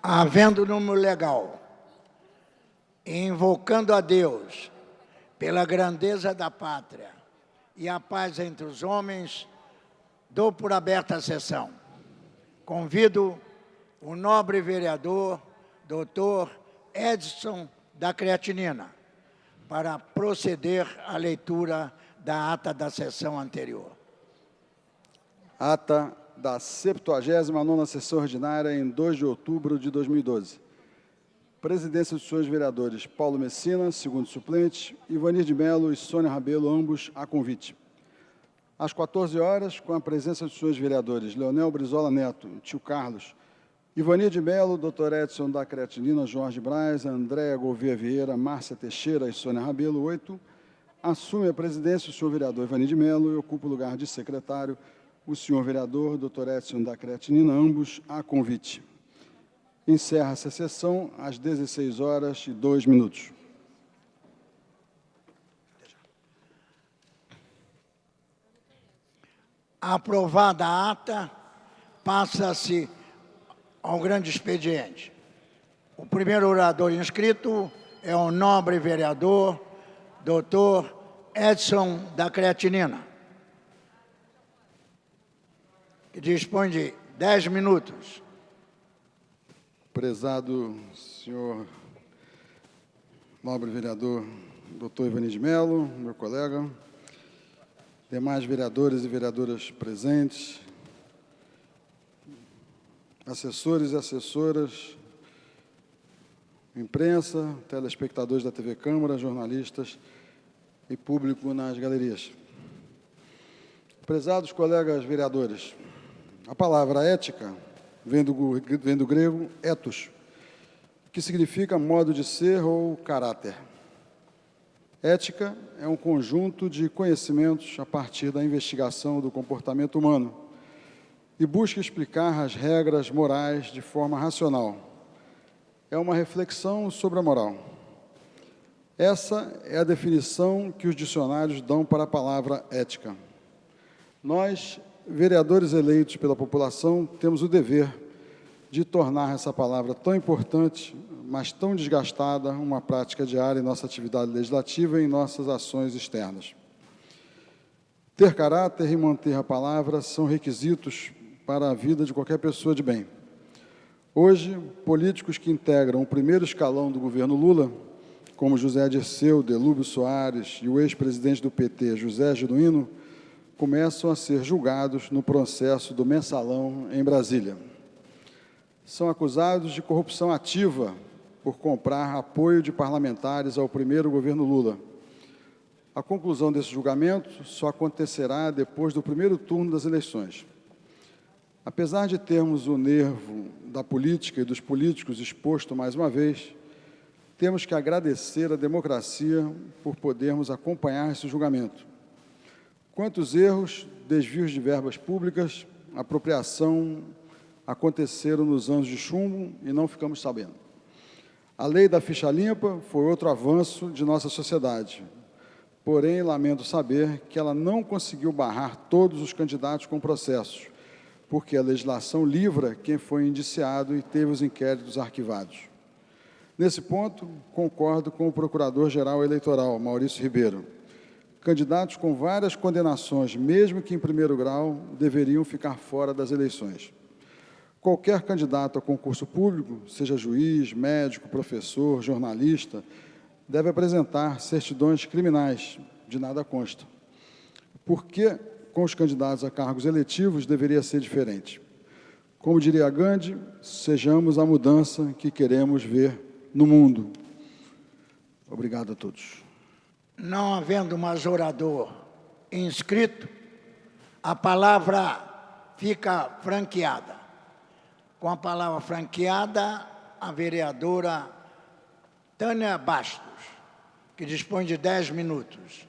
Havendo número legal, e invocando a Deus pela grandeza da pátria e a paz entre os homens, dou por aberta a sessão. Convido o nobre vereador, doutor Edson da Creatinina, para proceder à leitura da ata da sessão anterior. Ata da 79ª Sessão Ordinária, em 2 de outubro de 2012. Presidência dos senhores vereadores Paulo Messina, segundo suplente, Ivanir de Mello e Sônia Rabelo, ambos a convite. Às 14 horas, com a presença dos senhores vereadores Leonel Brizola Neto, tio Carlos, Ivanir de Mello, doutor Edson da Creatinina, Jorge Braz, Andréa Gouveia Vieira, Márcia Teixeira e Sônia Rabelo, 8, assume a presidência o senhor vereador Ivanir de Mello e ocupa o lugar de secretário o senhor vereador doutor Edson da Creatinina, ambos a convite. Encerra-se a sessão às 16h02. Aprovada a ata, passa-se ao grande expediente. O primeiro orador inscrito é o nobre vereador, doutor Edson da Creatinina, que dispõe de 10 minutos. Prezado senhor nobre vereador doutor Ivanir de Mello, meu colega, demais vereadores e vereadoras presentes, assessores e assessoras, imprensa, telespectadores da TV Câmara, jornalistas e público nas galerias. Prezados colegas vereadores, a palavra ética vem do grego ethos, que significa modo de ser ou caráter. Ética é um conjunto de conhecimentos a partir da investigação do comportamento humano e busca explicar as regras morais de forma racional. É uma reflexão sobre a moral. Essa é a definição que os dicionários dão para a palavra ética. Nós, vereadores eleitos pela população, temos o dever de tornar essa palavra tão importante, mas tão desgastada, uma prática diária em nossa atividade legislativa e em nossas ações externas. Ter caráter e manter a palavra são requisitos para a vida de qualquer pessoa de bem. Hoje, políticos que integram o primeiro escalão do governo Lula, como José Dirceu, Delúbio Soares e o ex-presidente do PT, José Genuíno, começam a ser julgados no processo do Mensalão em Brasília. São acusados de corrupção ativa por comprar apoio de parlamentares ao primeiro governo Lula. A conclusão desse julgamento só acontecerá depois do primeiro turno das eleições. Apesar de termos o nervo da política e dos políticos exposto mais uma vez, temos que agradecer à democracia por podermos acompanhar esse julgamento. Quantos erros, desvios de verbas públicas, apropriação aconteceram nos anos de chumbo e não ficamos sabendo. A lei da ficha limpa foi outro avanço de nossa sociedade. Porém, lamento saber que ela não conseguiu barrar todos os candidatos com processos, porque a legislação livra quem foi indiciado e teve os inquéritos arquivados. Nesse ponto, concordo com o Procurador-Geral Eleitoral, Maurício Ribeiro. Candidatos com várias condenações, mesmo que em primeiro grau, deveriam ficar fora das eleições. Qualquer candidato a concurso público, seja juiz, médico, professor, jornalista, deve apresentar certidões criminais, de nada consta. Por que, com os candidatos a cargos eletivos, deveria ser diferente? Como diria Gandhi, sejamos a mudança que queremos ver no mundo. Obrigado a todos. Não havendo mais orador inscrito, a palavra fica franqueada. Com a palavra franqueada, a vereadora Tânia Bastos, que dispõe de 10 minutos.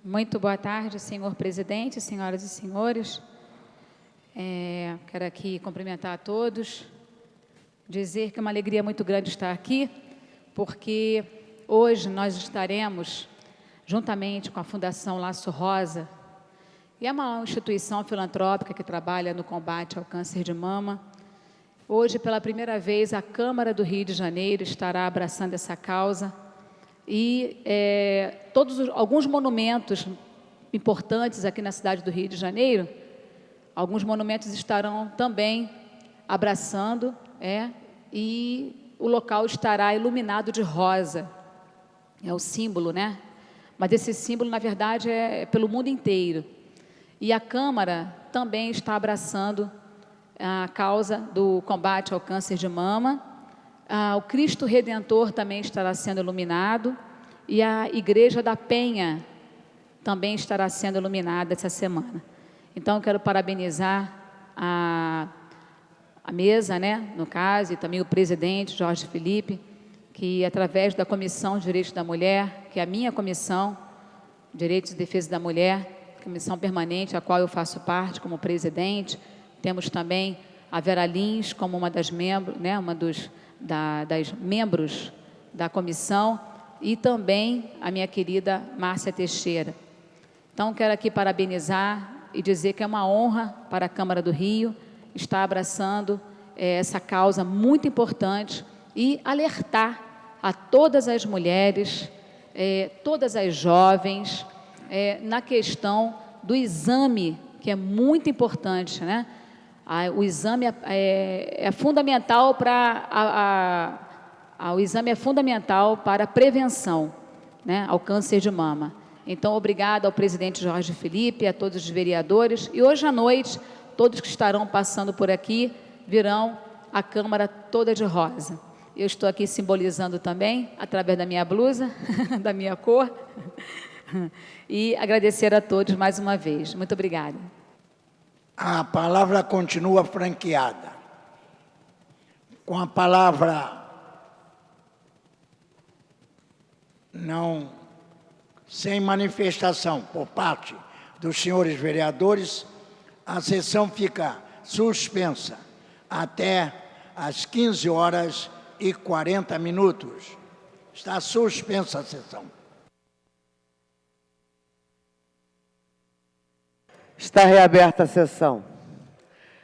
Muito boa tarde, senhor presidente, senhoras e senhores. Quero aqui cumprimentar a todos, dizer que é uma alegria muito grande estar aqui, porque hoje nós estaremos, juntamente com a Fundação Laço Rosa, e é uma instituição filantrópica que trabalha no combate ao câncer de mama. Hoje, pela primeira vez, a Câmara do Rio de Janeiro estará abraçando essa causa e alguns monumentos importantes aqui na cidade do Rio de Janeiro, alguns monumentos estarão também abraçando, e o local estará iluminado de rosa. É o símbolo, né? Mas esse símbolo, na verdade, é pelo mundo inteiro. E a Câmara também está abraçando a causa do combate ao câncer de mama. O Cristo Redentor também estará sendo iluminado. E a Igreja da Penha também estará sendo iluminada essa semana. Então, eu quero parabenizar a mesa, né, no caso, e também o presidente, Jorge Felipe, que através da Comissão de Direitos da Mulher, que é a minha comissão, Direitos e Defesa da Mulher, comissão permanente, a qual eu faço parte como presidente, temos também a Vera Lins como uma das membros, né, das membros da comissão, e também a minha querida Márcia Teixeira. Então, quero aqui parabenizar e dizer que é uma honra para a Câmara do Rio estar abraçando essa causa muito importante e alertar a todas as mulheres, todas as jovens, na questão do exame, que é muito importante, né? O exame é fundamental o exame é fundamental para a prevenção, né, ao câncer de mama. Então, obrigada ao presidente Jorge Felipe, a todos os vereadores. E hoje à noite, todos que estarão passando por aqui virão a Câmara toda de rosa. Eu estou aqui simbolizando também, através da minha blusa, da minha cor. E agradecer a todos mais uma vez. Muito obrigada. A palavra continua franqueada. Com a palavra sem manifestação por parte dos senhores vereadores, a sessão fica suspensa até às 15h40. Está suspensa a sessão. Está reaberta a sessão.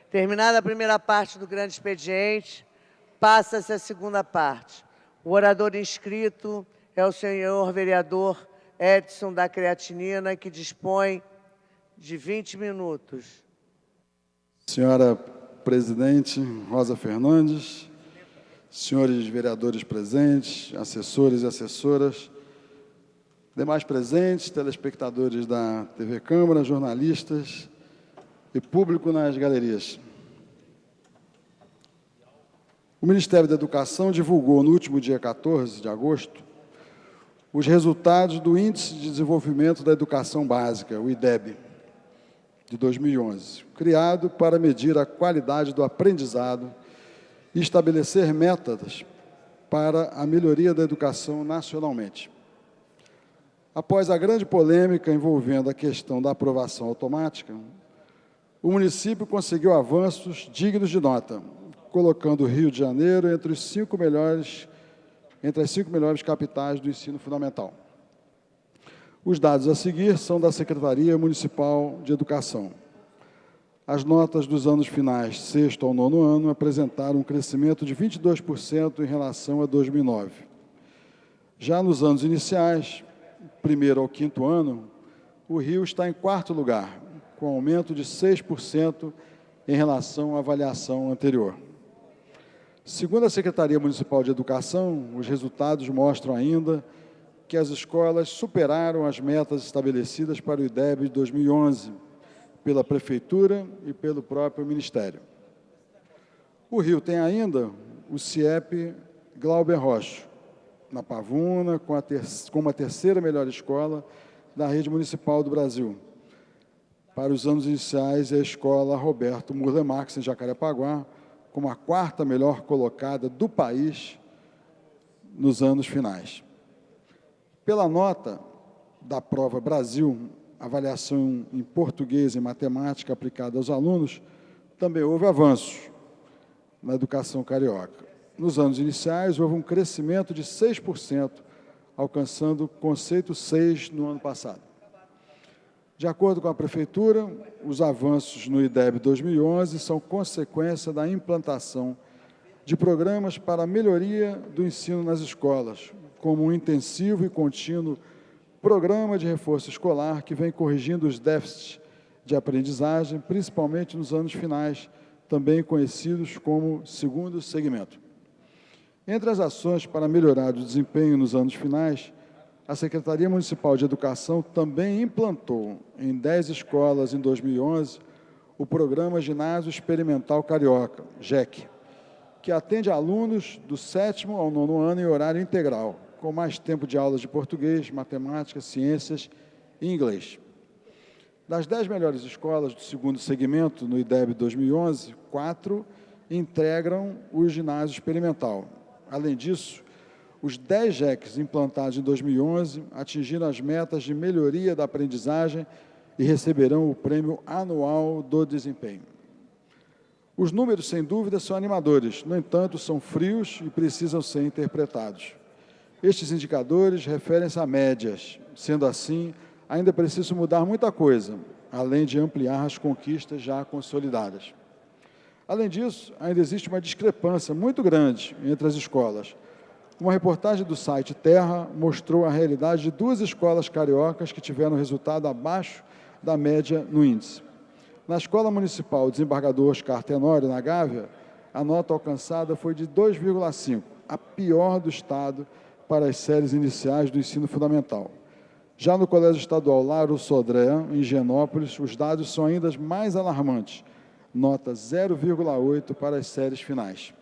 Terminada a primeira parte do grande expediente, passa-se a segunda parte. O orador inscrito é o senhor vereador Edson da Creatinina, que dispõe de 20 minutos. Senhora presidente Rosa Fernandes, senhores vereadores presentes, assessores e assessoras, demais presentes, telespectadores da TV Câmara, jornalistas e público nas galerias. O Ministério da Educação divulgou no último dia 14 de agosto os resultados do Índice de Desenvolvimento da Educação Básica, o IDEB, de 2011, criado para medir a qualidade do aprendizado e estabelecer metas para a melhoria da educação nacionalmente. Após a grande polêmica envolvendo a questão da aprovação automática, o município conseguiu avanços dignos de nota, colocando o Rio de Janeiro entre as 5 melhores capitais do ensino fundamental. Os dados a seguir são da Secretaria Municipal de Educação. As notas dos anos finais, 6º ao 9º ano, apresentaram um crescimento de 22% em relação a 2009. Já nos anos iniciais, 1º ao 5º ano, o Rio está em 4º lugar, com aumento de 6% em relação à avaliação anterior. Segundo a Secretaria Municipal de Educação, os resultados mostram ainda que as escolas superaram as metas estabelecidas para o IDEB de 2011, pela Prefeitura e pelo próprio Ministério. O Rio tem ainda o CIEP Glauber Rocha, na Pavuna, como a 3ª melhor escola da rede municipal do Brasil. Para os anos iniciais, é a escola Roberto Murler Marx, em Jacarepaguá, como a 4ª melhor colocada do país nos anos finais. Pela nota da prova Brasil, avaliação em português e matemática aplicada aos alunos, também houve avanços na educação carioca. Nos anos iniciais, houve um crescimento de 6%, alcançando o conceito 6 no ano passado. De acordo com a Prefeitura, os avanços no IDEB 2011 são consequência da implantação de programas para a melhoria do ensino nas escolas, como um intensivo e contínuo programa de reforço escolar que vem corrigindo os déficits de aprendizagem, principalmente nos anos finais, também conhecidos como segundo segmento. Entre as ações para melhorar o desempenho nos anos finais, a Secretaria Municipal de Educação também implantou, em 10 escolas em 2011, o Programa Ginásio Experimental Carioca, GEC, que atende alunos do 7º ao 9º ano em horário integral, com mais tempo de aulas de português, matemática, ciências e inglês. Das 10 melhores escolas do segundo segmento no IDEB 2011, 4 integram o ginásio experimental. Além disso, os 10 GECs implantados em 2011 atingiram as metas de melhoria da aprendizagem e receberão o prêmio anual do desempenho. Os números, sem dúvida, são animadores, no entanto, são frios e precisam ser interpretados. Estes indicadores referem-se a médias. Sendo assim, ainda é preciso mudar muita coisa, além de ampliar as conquistas já consolidadas. Além disso, ainda existe uma discrepância muito grande entre as escolas. Uma reportagem do site Terra mostrou a realidade de 2 escolas cariocas que tiveram resultado abaixo da média no índice. Na Escola Municipal Desembargador Oscar Tenório, na Gávea, a nota alcançada foi de 2,5, a pior do estado para as séries iniciais do ensino fundamental. Já no Colégio Estadual Laro Sodré, em Higienópolis, os dados são ainda mais alarmantes, nota 0,8 para as séries finais.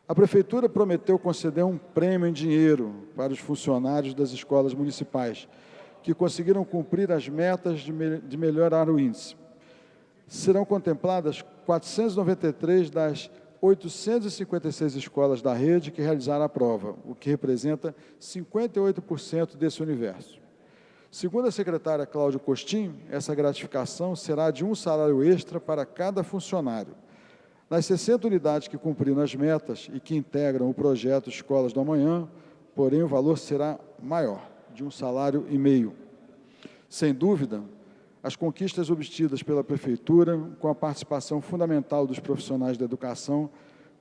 A Prefeitura prometeu conceder um prêmio em dinheiro para os funcionários das escolas municipais, que conseguiram cumprir as metas de melhorar o índice. Serão contempladas 493 das 856 escolas da rede que realizaram a prova, o que representa 58% desse universo. Segundo a secretária Cláudia Costin, essa gratificação será de um salário extra para cada funcionário. Nas 60 unidades que cumpriram as metas e que integram o projeto Escolas do Amanhã, porém, o valor será maior, de um salário e meio. Sem dúvida, as conquistas obtidas pela Prefeitura, com a participação fundamental dos profissionais da educação,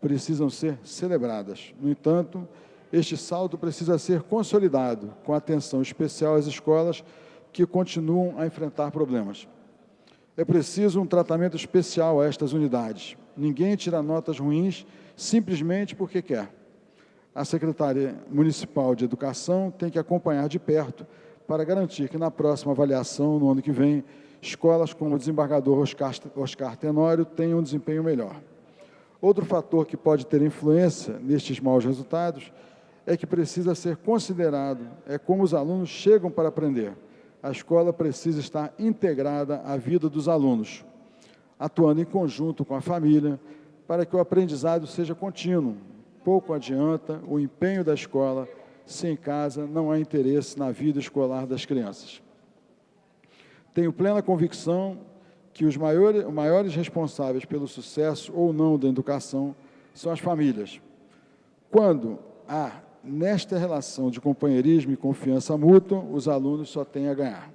precisam ser celebradas. No entanto, este saldo precisa ser consolidado, com atenção especial às escolas que continuam a enfrentar problemas. É preciso um tratamento especial a estas unidades. Ninguém tira notas ruins simplesmente porque quer. A Secretaria Municipal de Educação tem que acompanhar de perto para garantir que na próxima avaliação, no ano que vem, escolas como o Desembargador Oscar Tenório tenham um desempenho melhor. Outro fator que pode ter influência nestes maus resultados é que precisa ser considerado como os alunos chegam para aprender. A escola precisa estar integrada à vida dos alunos, atuando em conjunto com a família, para que o aprendizado seja contínuo. Pouco adianta o empenho da escola se em casa não há interesse na vida escolar das crianças. Tenho plena convicção que os maiores responsáveis pelo sucesso ou não da educação são as famílias. Quando há, nesta relação de companheirismo e confiança mútua, os alunos só têm a ganhar.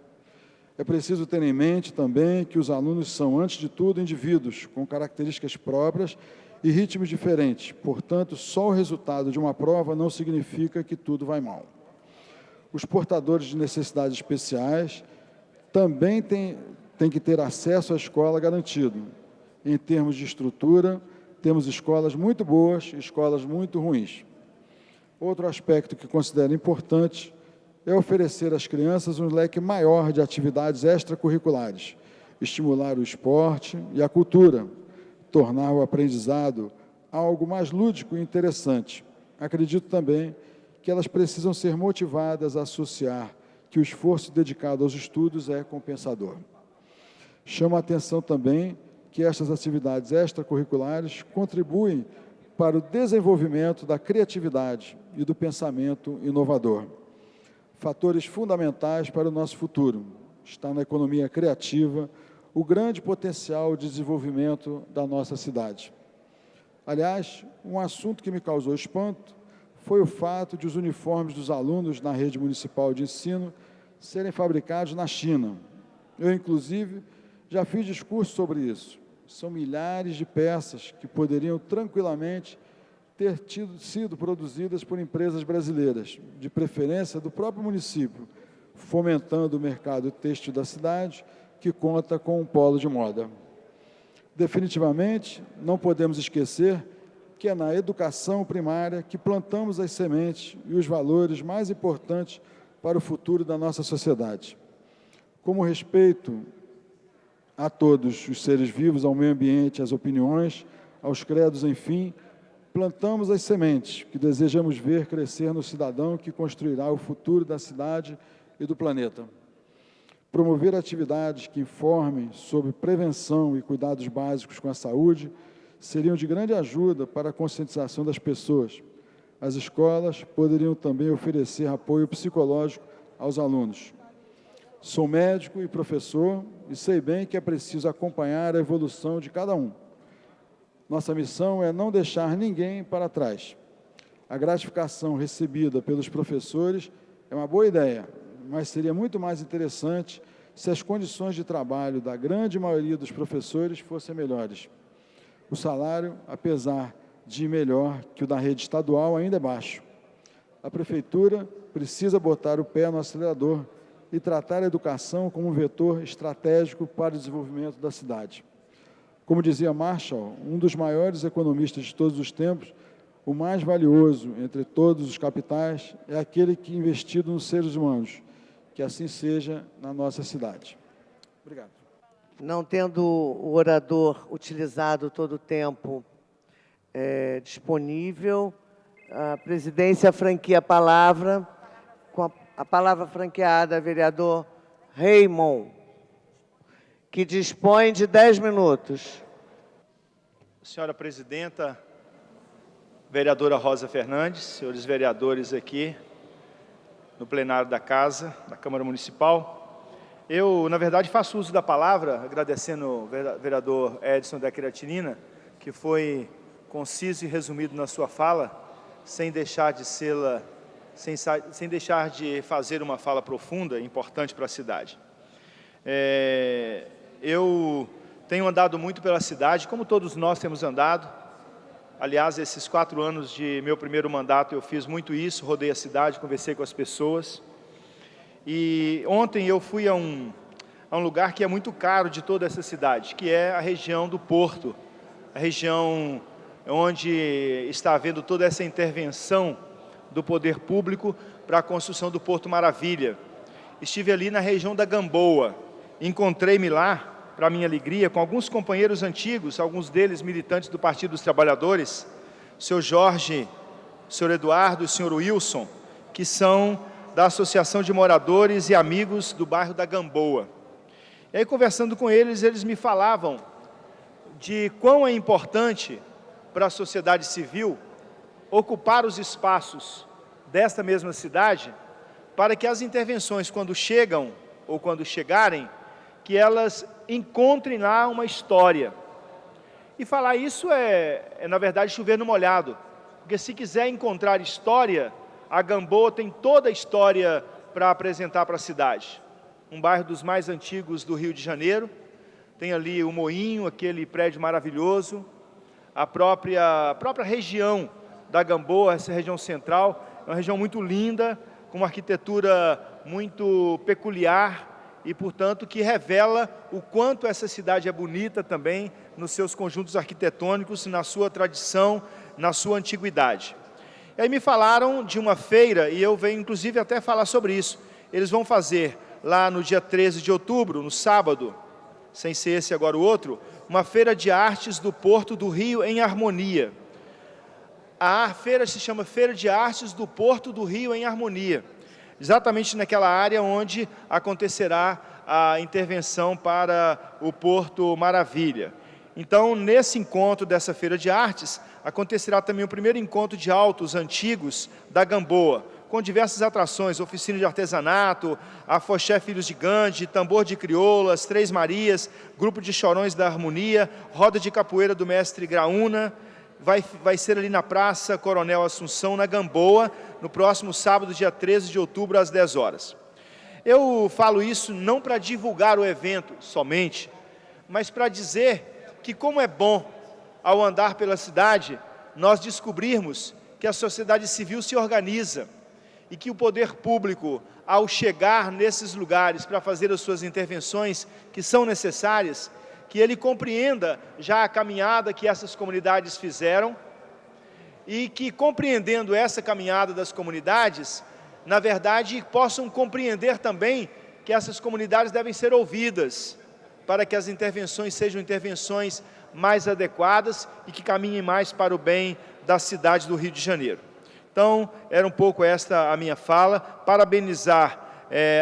É preciso ter em mente também que os alunos são, antes de tudo, indivíduos com características próprias e ritmos diferentes. Portanto, só o resultado de uma prova não significa que tudo vai mal. Os portadores de necessidades especiais também têm que ter acesso à escola garantido. Em termos de estrutura, temos escolas muito boas e escolas muito ruins. Outro aspecto que considero importante é oferecer às crianças um leque maior de atividades extracurriculares, estimular o esporte e a cultura, tornar o aprendizado algo mais lúdico e interessante. Acredito também que elas precisam ser motivadas a associar que o esforço dedicado aos estudos é compensador. Chamo a atenção também que estas atividades extracurriculares contribuem para o desenvolvimento da criatividade e do pensamento inovador. Fatores fundamentais para o nosso futuro. Está na economia criativa o grande potencial de desenvolvimento da nossa cidade. Aliás, um assunto que me causou espanto foi o fato de os uniformes dos alunos na rede municipal de ensino serem fabricados na China. Eu, inclusive, já fiz discurso sobre isso. são milhares de peças que poderiam tranquilamente ter sido produzidas por empresas brasileiras, de preferência do próprio município, fomentando o mercado têxtil da cidade, que conta com um polo de moda. Definitivamente, não podemos esquecer que é na educação primária que plantamos as sementes e os valores mais importantes para o futuro da nossa sociedade. Como respeito a todos os seres vivos, ao meio ambiente, às opiniões, aos credos, enfim, plantamos as sementes que desejamos ver crescer no cidadão que construirá o futuro da cidade e do planeta. Promover atividades que informem sobre prevenção e cuidados básicos com a saúde seriam de grande ajuda para a conscientização das pessoas. As escolas poderiam também oferecer apoio psicológico aos alunos. Sou médico e professor e sei bem que é preciso acompanhar a evolução de cada um. Nossa missão é não deixar ninguém para trás. A gratificação recebida pelos professores é uma boa ideia, mas seria muito mais interessante se as condições de trabalho da grande maioria dos professores fossem melhores. O salário, apesar de melhor que o da rede estadual, ainda é baixo. A Prefeitura precisa botar o pé no acelerador e tratar a educação como um vetor estratégico para o desenvolvimento da cidade. Como dizia Marshall, um dos maiores economistas de todos os tempos, o mais valioso entre todos os capitais é aquele que é investido nos seres humanos. Que assim seja na nossa cidade. Obrigado. Não tendo o orador utilizado todo o tempo disponível, a presidência franquia a palavra, com a palavra franqueada, vereador Raymond, que dispõe de 10 minutos. Senhora presidenta, vereadora Rosa Fernandes, senhores vereadores aqui no plenário da Casa, da Câmara Municipal. Eu, na verdade, faço uso da palavra, agradecendo o vereador Edson da Quiratinina, que foi conciso e resumido na sua fala, sem deixar de fazer uma fala profunda e importante para a cidade. Eu tenho andado muito pela cidade, como todos nós temos andado. Aliás, esses 4 anos de meu primeiro mandato eu fiz muito isso, rodei a cidade, conversei com as pessoas. E ontem eu fui a um lugar que é muito caro de toda essa cidade, que é a região do Porto, a região onde está havendo toda essa intervenção do poder público para a construção do Porto Maravilha. Estive ali na região da Gamboa, encontrei-me lá, para minha alegria, com alguns companheiros antigos, alguns deles militantes do Partido dos Trabalhadores, o senhor Jorge, o senhor Eduardo e o senhor Wilson, que são da Associação de Moradores e Amigos do bairro da Gamboa. E aí, conversando com eles, eles me falavam de quão é importante para a sociedade civil ocupar os espaços desta mesma cidade, para que as intervenções, quando chegam ou quando chegarem, que elas encontrem lá uma história. E falar isso na verdade, chover no molhado, porque se quiser encontrar história, a Gamboa tem toda a história para apresentar para a cidade. Um bairro dos mais antigos do Rio de Janeiro, tem ali o Moinho, aquele prédio maravilhoso, a própria região da Gamboa, essa região central, é uma região muito linda, com uma arquitetura muito peculiar, e, portanto, que revela o quanto essa cidade é bonita também nos seus conjuntos arquitetônicos, na sua tradição, na sua antiguidade. E aí me falaram de uma feira, e eu venho inclusive até falar sobre isso. Eles vão fazer lá no dia 13 de outubro, no sábado, sem ser esse agora o outro, uma feira de artes do Porto do Rio em Harmonia. A feira se chama Feira de Artes do Porto do Rio em Harmonia, exatamente naquela área onde acontecerá a intervenção para o Porto Maravilha. Então, nesse encontro dessa Feira de Artes, acontecerá também o primeiro encontro de autos antigos da Gamboa, com diversas atrações, oficina de artesanato, afoxé Filhos de Gandhi, tambor de crioulas, Três Marias, grupo de chorões da Harmonia, roda de capoeira do mestre Graúna. Vai ser ali na Praça Coronel Assunção, na Gamboa, no próximo sábado, dia 13 de outubro, às 10 horas. Eu falo isso não para divulgar o evento somente, mas para dizer que como é bom, ao andar pela cidade, nós descobrirmos que a sociedade civil se organiza e que o poder público, ao chegar nesses lugares para fazer as suas intervenções que são necessárias, que ele compreenda já a caminhada que essas comunidades fizeram e que, compreendendo essa caminhada das comunidades, na verdade, possam compreender também que essas comunidades devem ser ouvidas, para que as intervenções sejam intervenções mais adequadas e que caminhem mais para o bem da cidade do Rio de Janeiro. Então, era um pouco esta a minha fala, parabenizar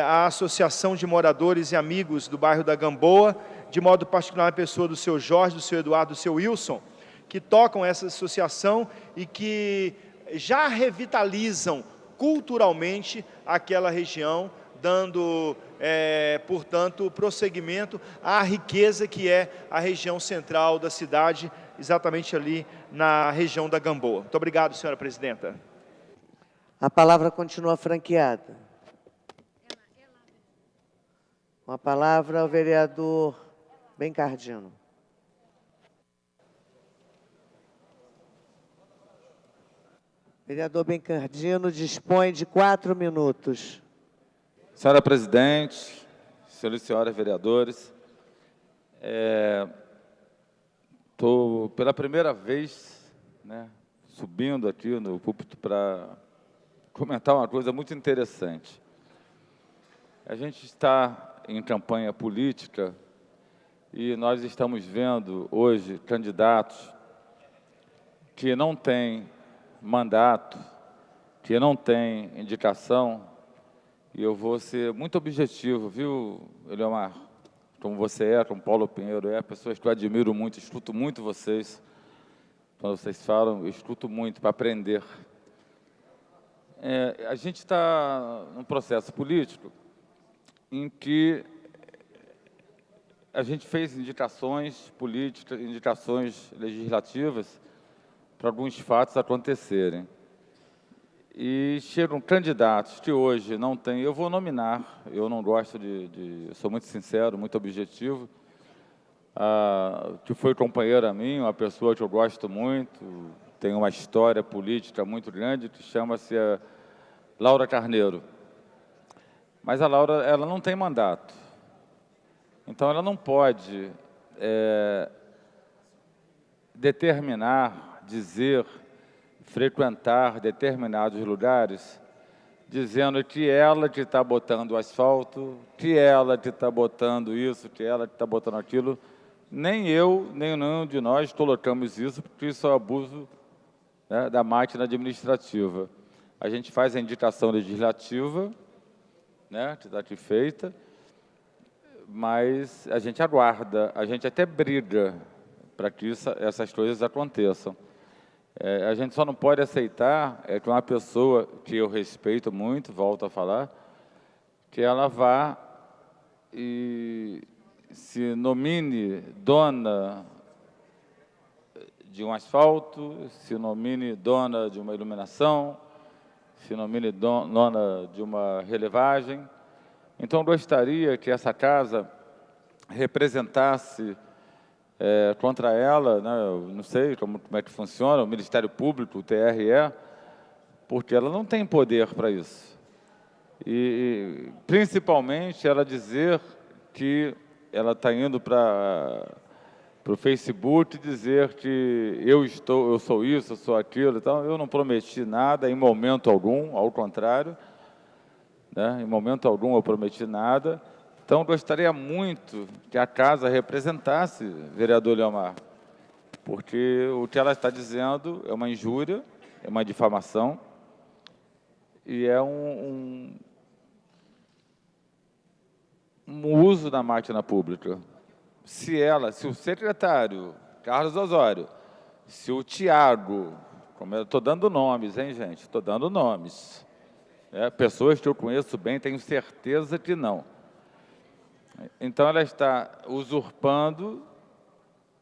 a Associação de Moradores e Amigos do bairro da Gamboa, de modo particular a pessoa do seu Jorge, do seu Eduardo, do seu Wilson, que tocam essa associação e que já revitalizam culturalmente aquela região, dando, portanto, prosseguimento à riqueza que é a região central da cidade, exatamente ali na região da Gamboa. Muito obrigado, senhora presidenta. A palavra continua franqueada. Com a palavra, o vereador Bencardino. Vereador Bencardino dispõe de 4 minutos. Senhora presidente, senhores e senhoras vereadores, estou pela primeira vez, subindo aqui no púlpito para comentar uma coisa muito interessante. A gente está em campanha política e nós estamos vendo hoje candidatos que não têm mandato, que não têm indicação. E eu vou ser muito objetivo, viu, Eliomar? Como você como Paulo Pinheiro pessoas que eu admiro muito, escuto muito vocês. Quando vocês falam, eu escuto muito para aprender. A gente está num processo político em que a gente fez indicações políticas, indicações legislativas para alguns fatos acontecerem. E chegam candidatos que hoje não têm, eu vou nominar, eu não gosto eu sou muito sincero, muito objetivo, que foi companheira minha, uma pessoa que eu gosto muito, tem uma história política muito grande, que chama-se Laura Carneiro. Mas a Laura, ela não tem mandato, então ela não pode determinar, dizer, frequentar determinados lugares, dizendo que ela que está botando o asfalto, que ela que está botando isso, que ela que está botando aquilo. Nem eu, nem nenhum de nós colocamos isso, porque isso é abuso da máquina administrativa. A gente faz a indicação legislativa, que está aqui feita, mas a gente aguarda, a gente até briga para que essas coisas aconteçam. A gente só não pode aceitar que uma pessoa que eu respeito muito, volto a falar, que ela vá e se nomine dona de um asfalto, se nomine dona de uma iluminação, se nomine dona de uma relevagem. Então, eu gostaria que essa casa representasse contra ela, eu não sei como é que funciona, o Ministério Público, o TRE, porque ela não tem poder para isso. E, principalmente, ela dizer que ela está indo para o Facebook dizer que eu sou isso, eu sou aquilo e tal. Eu não prometi nada em momento algum, ao contrário, em momento algum eu prometi nada. Então, gostaria muito que a casa representasse, vereador Eliomar, porque o que ela está dizendo é uma injúria, é uma difamação, e é um uso da máquina pública. Se o secretário, Carlos Osório, se o Tiago, como eu estou dando nomes, hein, gente? Estou dando nomes. Pessoas que eu conheço bem, tenho certeza que não. Então, ela está usurpando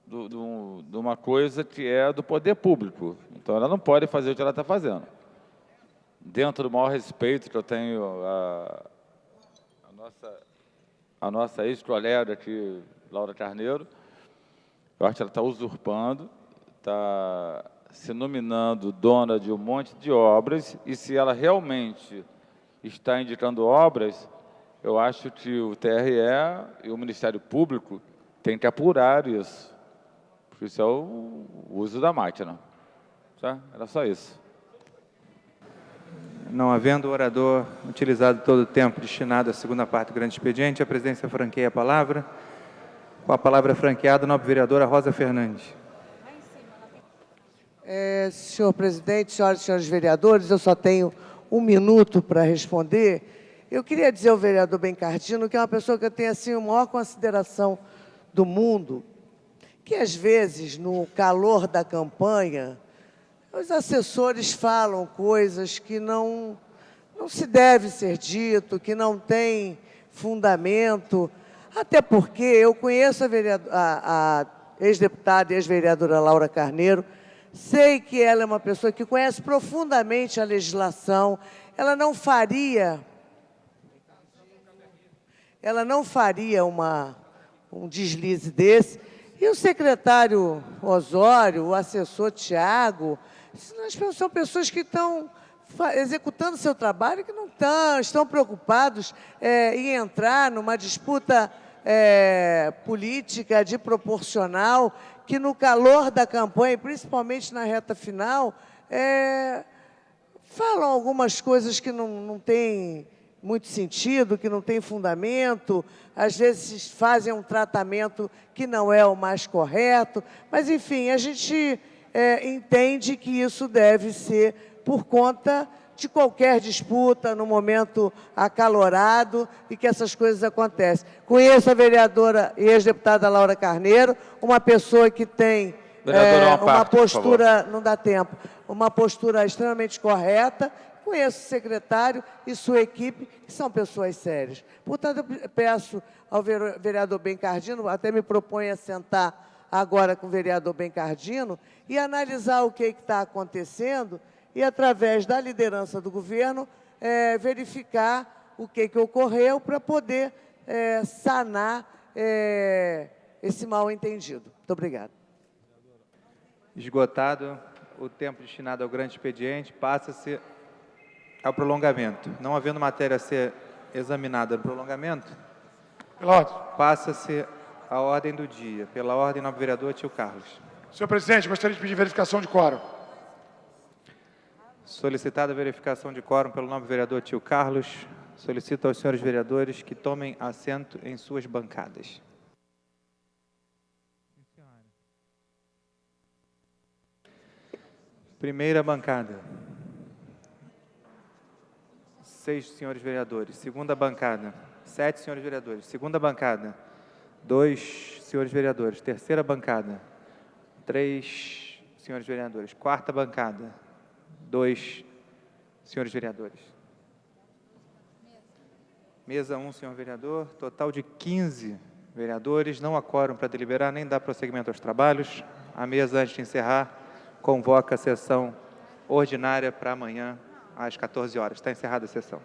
de uma coisa que é do poder público. Então, ela não pode fazer o que ela está fazendo. Dentro do maior respeito que eu tenho a nossa ex-colega aqui, Laura Carneiro, Eu acho que ela está usurpando, está se nominando dona de um monte de obras, e se ela realmente está indicando obras, eu acho que o TRE e o Ministério Público têm que apurar isso, porque isso é o uso da máquina. Tá? Era só isso. Não havendo o orador utilizado todo o tempo destinado à segunda parte do grande expediente, a presidência franqueia a palavra. Com a palavra franqueada, a nobre vereadora Rosa Fernandes. Senhor presidente, senhoras e senhores vereadores, eu só tenho 1 minuto para responder. Eu queria dizer ao vereador Bencardino, que é uma pessoa que eu tenho assim, a maior consideração do mundo, que às vezes, no calor da campanha, os assessores falam coisas que não se deve ser dito, que não tem fundamento, até porque eu conheço a ex-deputada e ex-vereadora Laura Carneiro, sei que ela é uma pessoa que conhece profundamente a legislação, ela não faria um deslize desse. E o secretário Osório, o assessor Tiago, são pessoas que estão executando seu trabalho, que não estão preocupados em entrar numa disputa política de proporcional, que no calor da campanha, principalmente na reta final, falam algumas coisas que não têm muito sentido, que não têm fundamento, às vezes fazem um tratamento que não é o mais correto, mas, enfim, a gente entende que isso deve ser por conta de qualquer disputa, no momento acalorado, e que essas coisas acontecem. Conheço a vereadora e ex-deputada Laura Carneiro, uma pessoa que tem uma postura, não dá tempo, uma postura extremamente correta. Conheço o secretário e sua equipe, que são pessoas sérias. Portanto, eu peço ao vereador Bencardino, até me proponho a sentar agora com o vereador Bencardino e analisar o que está acontecendo e, através da liderança do governo, verificar o que ocorreu para poder sanar esse mal-entendido. Muito obrigada. Esgotado o tempo destinado ao grande expediente, passa-se ao prolongamento. Não havendo matéria a ser examinada no prolongamento, passa-se à ordem do dia. Pela ordem, nobre vereador Tio Carlos. Senhor presidente, gostaria de pedir verificação de quórum. Solicitada a verificação de quórum pelo nobre vereador Tio Carlos, solicito aos senhores vereadores que tomem assento em suas bancadas. Primeira bancada, 6 senhores vereadores. Segunda bancada, 7 senhores vereadores. Segunda bancada, 2 senhores vereadores. Terceira bancada, 3 senhores vereadores. Quarta bancada, 2 senhores vereadores. Mesa 1, senhor vereador. Total de 15 vereadores. Não há quórum para deliberar nem dar prosseguimento aos trabalhos. A mesa, antes de encerrar, convoca a sessão ordinária para amanhã, às 14 horas. Está encerrada a sessão.